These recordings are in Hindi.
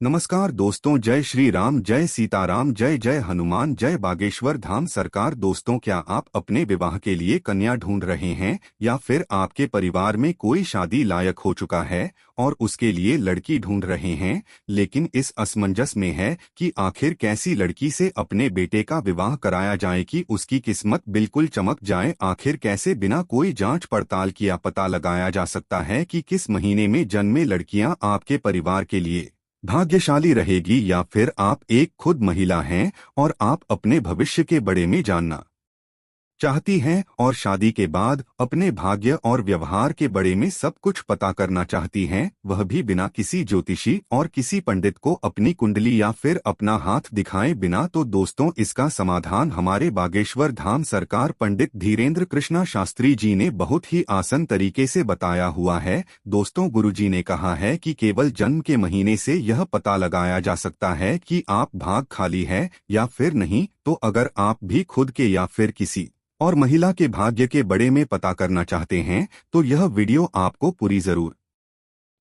नमस्कार दोस्तों, जय श्री राम, जय सीताराम, जय जय हनुमान, जय बागेश्वर धाम सरकार। दोस्तों, क्या आप अपने विवाह के लिए कन्या ढूंढ रहे हैं या फिर आपके परिवार में कोई शादी लायक हो चुका है और उसके लिए लड़की ढूंढ रहे हैं, लेकिन इस असमंजस में है कि आखिर कैसी लड़की से अपने बेटे का विवाह कराया जाए कि उसकी किस्मत बिल्कुल चमक जाए। आखिर कैसे बिना कोई जांच पड़ताल किया पता लगाया जा सकता है कि किस महीने में जन्मे लड़कियां आपके परिवार के लिए भाग्यशाली रहेगी, या फिर आप एक खुद महिला हैं और आप अपने भविष्य के बारे में जानना चाहती हैं और शादी के बाद अपने भाग्य और व्यवहार के बारे में सब कुछ पता करना चाहती हैं, वह भी बिना किसी ज्योतिषी और किसी पंडित को अपनी कुंडली या फिर अपना हाथ दिखाए बिना। तो दोस्तों, इसका समाधान हमारे बागेश्वर धाम सरकार पंडित धीरेन्द्र कृष्णा शास्त्री जी ने बहुत ही आसान तरीके से बताया हुआ है। दोस्तों, गुरुजी ने कहा है कि केवल जन्म के महीने से यह पता लगाया जा सकता है कि आप भाग खाली है या फिर नहीं। तो अगर आप भी खुद के या फिर किसी और महिला के भाग्य के बारे में पता करना चाहते हैं तो यह वीडियो आपको पूरी जरूर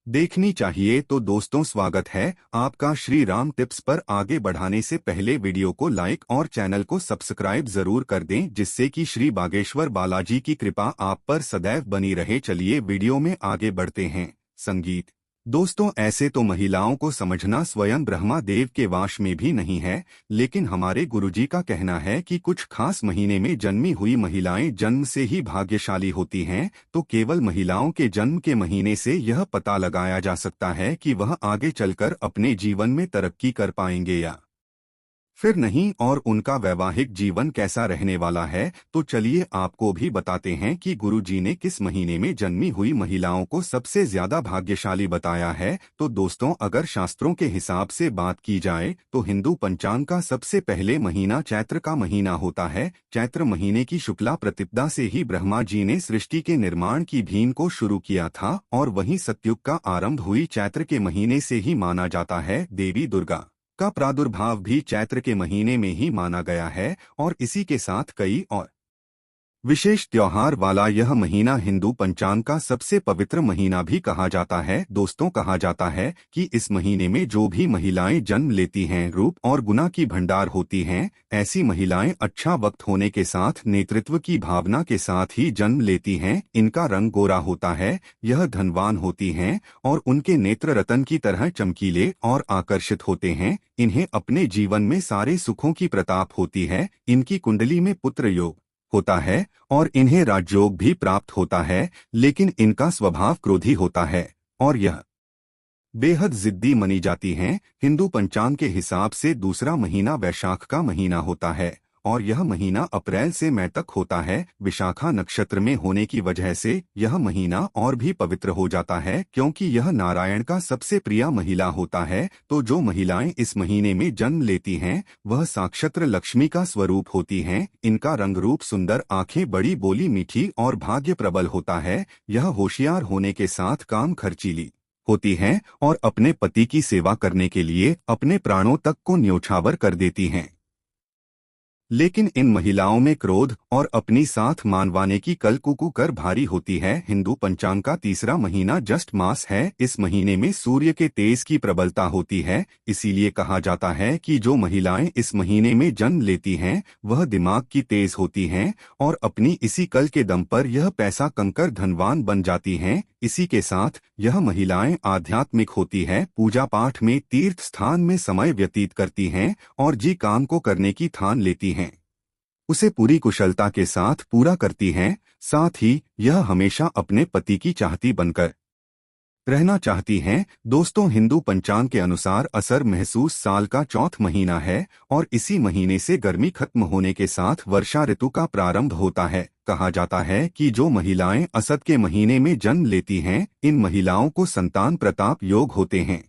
देखनी चाहिए। तो दोस्तों, स्वागत है आपका श्री राम टिप्स पर। आगे बढ़ाने से पहले वीडियो को लाइक और चैनल को सब्सक्राइब जरूर कर दें, जिससे कि श्री बागेश्वर बालाजी की कृपा आप पर सदैव बनी रहे। चलिए वीडियो में आगे बढ़ते हैं। संगीत। दोस्तों, ऐसे तो महिलाओं को समझना स्वयं ब्रह्मा देव के वाश में भी नहीं है, लेकिन हमारे गुरुजी का कहना है कि कुछ खास महीने में जन्मी हुई महिलाएं जन्म से ही भाग्यशाली होती हैं। तो केवल महिलाओं के जन्म के महीने से यह पता लगाया जा सकता है कि वह आगे चलकर अपने जीवन में तरक्की कर पाएंगे या फिर नहीं, और उनका वैवाहिक जीवन कैसा रहने वाला है। तो चलिए आपको भी बताते हैं कि गुरुजी ने किस महीने में जन्मी हुई महिलाओं को सबसे ज्यादा भाग्यशाली बताया है। तो दोस्तों, अगर शास्त्रों के हिसाब से बात की जाए तो हिंदू पंचांग का सबसे पहले महीना चैत्र का महीना होता है। चैत्र महीने की शुक्ला प्रतिपदा से ही ब्रह्मा जी ने सृष्टि के निर्माण की भीम को शुरू किया था, और वहीं सतयुग का आरंभ हुई चैत्र के महीने से ही माना जाता है। देवी दुर्गा का प्रादुर्भाव भी चैत्र के महीने में ही माना गया है, और इसी के साथ कई और विशेष त्योहार वाला यह महीना हिंदू पंचांग का सबसे पवित्र महीना भी कहा जाता है। दोस्तों, कहा जाता है कि इस महीने में जो भी महिलाएं जन्म लेती हैं, रूप और गुना की भंडार होती हैं। ऐसी महिलाएं अच्छा वक्त होने के साथ नेतृत्व की भावना के साथ ही जन्म लेती हैं। इनका रंग गोरा होता है, यह धनवान होती हैं और उनके नेत्र रतन की तरह चमकीले और आकर्षित होते हैं। इन्हें अपने जीवन में सारे सुखों की प्रताप होती है। इनकी कुंडली में पुत्र योग होता है और इन्हें राजयोग भी प्राप्त होता है, लेकिन इनका स्वभाव क्रोधी होता है और यह बेहद जिद्दी मानी जाती हैं। हिंदू पंचांग के हिसाब से दूसरा महीना वैशाख का महीना होता है और यह महीना अप्रैल से मई तक होता है। विशाखा नक्षत्र में होने की वजह से यह महीना और भी पवित्र हो जाता है, क्योंकि यह नारायण का सबसे प्रिय महिला होता है। तो जो महिलाएं इस महीने में जन्म लेती हैं वह साक्षात लक्ष्मी का स्वरूप होती हैं। इनका रंग रूप सुंदर, आंखें बड़ी, बोली मीठी और भाग्य प्रबल होता है। यह होशियार होने के साथ काम खर्चीली होती हैं और अपने पति की सेवा करने के लिए अपने प्राणों तक को न्योछावर कर देती हैं। लेकिन इन महिलाओं में क्रोध और अपनी साथ मानवाने की कल कुकू कर भारी होती है। हिंदू पंचांग का तीसरा महीना ज्येष्ठ मास है। इस महीने में सूर्य के तेज की प्रबलता होती है, इसीलिए कहा जाता है कि जो महिलाएं इस महीने में जन्म लेती हैं वह दिमाग की तेज होती हैं और अपनी इसी कल के दम पर यह पैसा कंकर धनवान बन जाती हैं। इसी के साथ यह महिलाएं आध्यात्मिक होती है, पूजा पाठ में, तीर्थ स्थान में समय व्यतीत करती हैं और जी काम को करने की ठान लेती हैं, उसे पूरी कुशलता के साथ पूरा करती हैं। साथ ही यह हमेशा अपने पति की चाहती बनकर रहना चाहती हैं। दोस्तों, हिंदू पंचांग के अनुसार असर महसूस साल का चौथा महीना है और इसी महीने से गर्मी खत्म होने के साथ वर्षा ऋतु का प्रारंभ होता है। कहा जाता है कि जो महिलाएं असद के महीने में जन्म लेती हैं, इन महिलाओं को संतान प्रताप योग होते हैं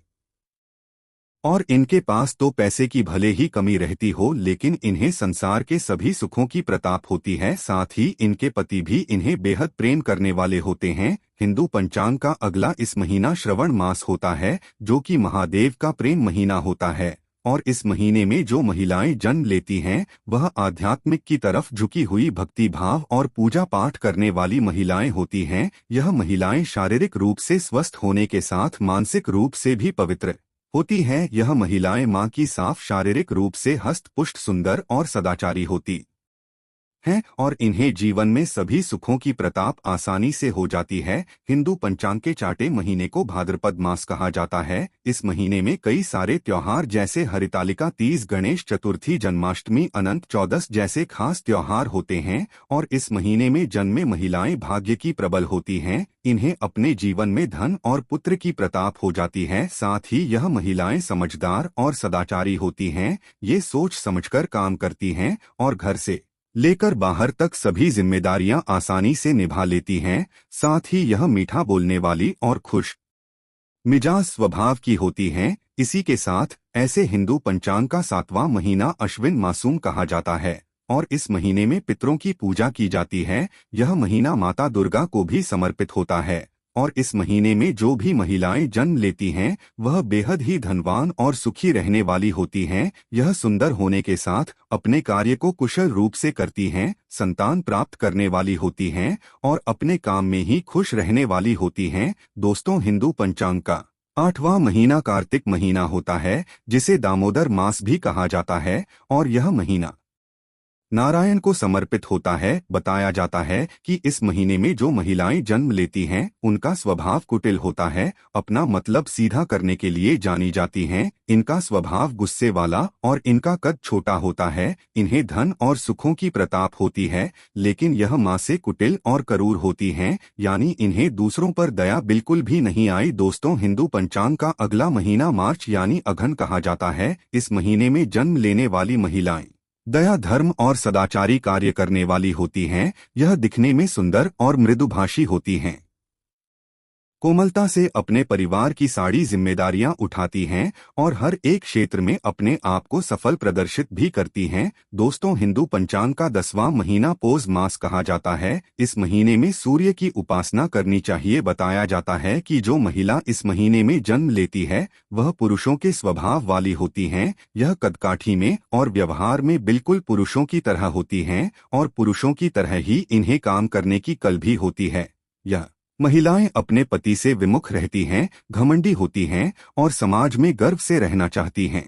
और इनके पास तो पैसे की भले ही कमी रहती हो, लेकिन इन्हें संसार के सभी सुखों की प्रताप होती है। साथ ही इनके पति भी इन्हें बेहद प्रेम करने वाले होते हैं। हिंदू पंचांग का अगला इस महीना श्रवण मास होता है, जो कि महादेव का प्रेम महीना होता है, और इस महीने में जो महिलाएं जन्म लेती हैं वह आध्यात्मिक की तरफ झुकी हुई भक्ति भाव और पूजा पाठ करने वाली महिलाएं होती हैं। यह महिलाएं शारीरिक रूप से स्वस्थ होने के साथ मानसिक रूप से भी पवित्र होती हैं। यह महिलाएं मां की साफ शारीरिक रूप से हस्त पुष्ट सुंदर और सदाचारी होती हैं और इन्हें जीवन में सभी सुखों की प्रताप आसानी से हो जाती है। हिंदू पंचांग के चाटे महीने को भाद्रपद मास कहा जाता है। इस महीने में कई सारे त्योहार जैसे हरितालिका तीज, गणेश चतुर्थी, जन्माष्टमी, अनंत चौदस जैसे खास त्योहार होते हैं और इस महीने में जन्मे महिलाएं भाग्य की प्रबल होती हैं। इन्हें अपने जीवन में धन और पुत्र की प्रताप हो जाती है। साथ ही यह महिलाएं समझदार और सदाचारी होती हैं। ये सोच समझकर काम करती हैं और घर से लेकर बाहर तक सभी जिम्मेदारियां आसानी से निभा लेती हैं। साथ ही यह मीठा बोलने वाली और खुश मिजाज स्वभाव की होती हैं। इसी के साथ ऐसे हिंदू पंचांग का 7वां महीना अश्विन मासूम कहा जाता है और इस महीने में पितरों की पूजा की जाती है। यह महीना माता दुर्गा को भी समर्पित होता है और इस महीने में जो भी महिलाएं जन्म लेती हैं वह बेहद ही धनवान और सुखी रहने वाली होती हैं। यह सुंदर होने के साथ अपने कार्य को कुशल रूप से करती हैं, संतान प्राप्त करने वाली होती हैं और अपने काम में ही खुश रहने वाली होती हैं। दोस्तों, हिंदू पंचांग का 8वां महीना कार्तिक महीना होता है, जिसे दामोदर मास भी कहा जाता है और यह महीना नारायण को समर्पित होता है। बताया जाता है कि इस महीने में जो महिलाएं जन्म लेती हैं उनका स्वभाव कुटिल होता है, अपना मतलब सीधा करने के लिए जानी जाती हैं। इनका स्वभाव गुस्से वाला और इनका कद छोटा होता है। इन्हें धन और सुखों की प्रताप होती है, लेकिन यह मां से कुटिल और क्रूर होती हैं, यानी इन्हें दूसरों पर दया बिल्कुल भी नहीं आई। दोस्तों, हिंदू पंचांग का अगला महीना मार्च यानी अघन कहा जाता है। इस महीने में जन्म लेने वाली महिलाएं दया, धर्म और सदाचारी कार्य करने वाली होती हैं। यह दिखने में सुंदर और मृदुभाषी होती हैं, कोमलता से अपने परिवार की सारी जिम्मेदारियां उठाती हैं और हर एक क्षेत्र में अपने आप को सफल प्रदर्शित भी करती हैं। दोस्तों, हिंदू पंचांग का 10वां महीना पोष मास कहा जाता है। इस महीने में सूर्य की उपासना करनी चाहिए। बताया जाता है कि जो महिला इस महीने में जन्म लेती है वह पुरुषों के स्वभाव वाली होती हैं। यह कदकाठी में और व्यवहार में बिल्कुल पुरुषों की तरह होती हैं और पुरुषों की तरह ही इन्हें काम करने की कल भी होती है। यह महिलाएं अपने पति से विमुख रहती हैं, घमंडी होती हैं और समाज में गर्व से रहना चाहती हैं।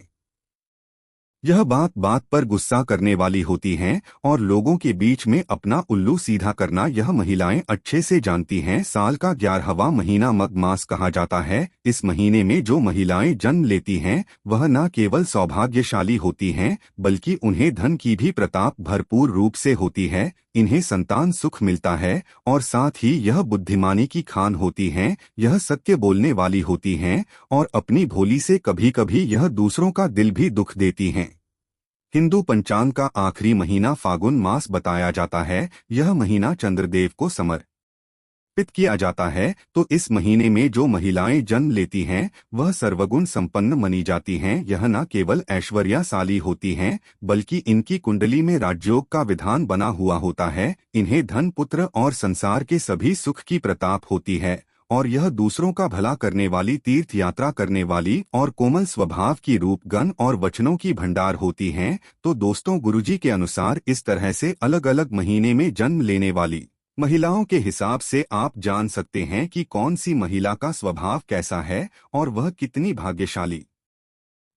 यह बात बात पर गुस्सा करने वाली होती हैं और लोगों के बीच में अपना उल्लू सीधा करना यह महिलाएं अच्छे से जानती हैं। साल का 11वां महीना मघ मास कहा जाता है। इस महीने में जो महिलाएं जन्म लेती हैं वह न केवल सौभाग्यशाली होती हैं बल्कि उन्हें धन की भी प्रताप भरपूर रूप से होती है। इन्हें संतान सुख मिलता है और साथ ही यह बुद्धिमानी की खान होती हैं। यह सत्य बोलने वाली होती हैं और अपनी भोली से कभी कभी यह दूसरों का दिल भी दुख देती हैं। हिंदू पंचांग का आखिरी महीना फागुन मास बताया जाता है। यह महीना चंद्रदेव को समर्पित किया जाता है, तो इस महीने में जो महिलाएं जन्म लेती हैं वह सर्वगुण संपन्न मानी जाती हैं। यह न केवल ऐश्वर्यशाली होती हैं बल्कि इनकी कुंडली में राजयोग का विधान बना हुआ होता है। इन्हें धन, पुत्र और संसार के सभी सुख की प्रताप होती है और यह दूसरों का भला करने वाली, तीर्थ यात्रा करने वाली और कोमल स्वभाव की रूप, गण और वचनों की भंडार होती हैं। तो दोस्तों, गुरुजी के अनुसार इस तरह से अलग अलग महीने में जन्म लेने वाली महिलाओं के हिसाब से आप जान सकते हैं कि कौन सी महिला का स्वभाव कैसा है और वह कितनी भाग्यशाली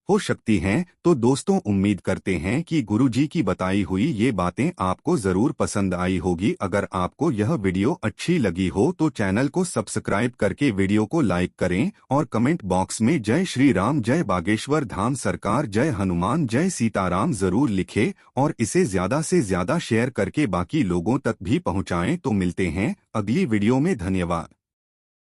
हो सकती हैं। तो दोस्तों, उम्मीद करते हैं कि गुरुजी की बताई हुई ये बातें आपको जरूर पसंद आई होगी। अगर आपको यह वीडियो अच्छी लगी हो तो चैनल को सब्सक्राइब करके वीडियो को लाइक करें और कमेंट बॉक्स में जय श्री राम, जय बागेश्वर धाम सरकार, जय हनुमान, जय सीताराम जरूर लिखें और इसे ज्यादा से ज्यादा शेयर करके बाकी लोगों तक भी पहुंचाएं। तो मिलते हैं अगली वीडियो में। धन्यवाद।